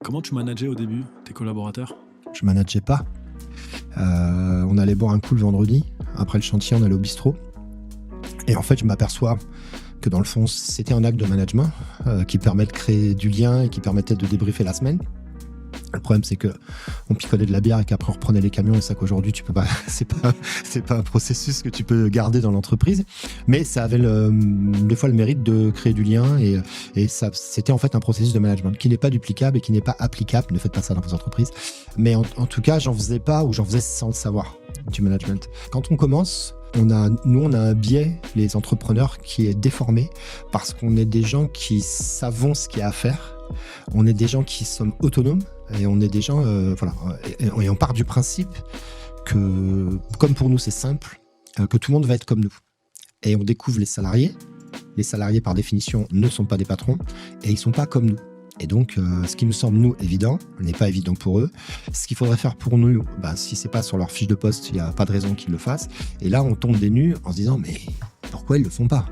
Comment tu manageais au début tes collaborateurs? Je manageais pas. On allait boire un coup le vendredi. Après le chantier, on allait au bistrot. Et en fait, je m'aperçois que dans le fond, c'était un acte de management qui permet de créer du lien et qui permettait de débriefer la semaine. Le problème, c'est que on picolait de la bière et qu'après on reprenait les camions, et ça qu'aujourd'hui tu peux pas, c'est pas un processus que tu peux garder dans l'entreprise. Mais ça avait des fois le mérite de créer du lien et ça, c'était en fait un processus de management qui n'est pas duplicable et qui n'est pas applicable. Ne faites pas ça dans vos entreprises. Mais en tout cas, j'en faisais pas ou j'en faisais sans le savoir du management. Quand on commence, on a un biais, les entrepreneurs, qui est déformé parce qu'on est des gens qui savons ce qu'il y a à faire. On est des gens qui sommes autonomes et on est des gens, et on part du principe que, comme pour nous c'est simple, que tout le monde va être comme nous. Et on découvre les salariés. Les salariés, par définition, ne sont pas des patrons et ils sont pas comme nous. Et donc, ce qui nous semble, nous, évident, n'est pas évident pour eux. Ce qu'il faudrait faire pour nous, si c'est pas sur leur fiche de poste, il n'y a pas de raison qu'ils le fassent. Et là, on tombe des nues en se disant, mais pourquoi ils le font pas ?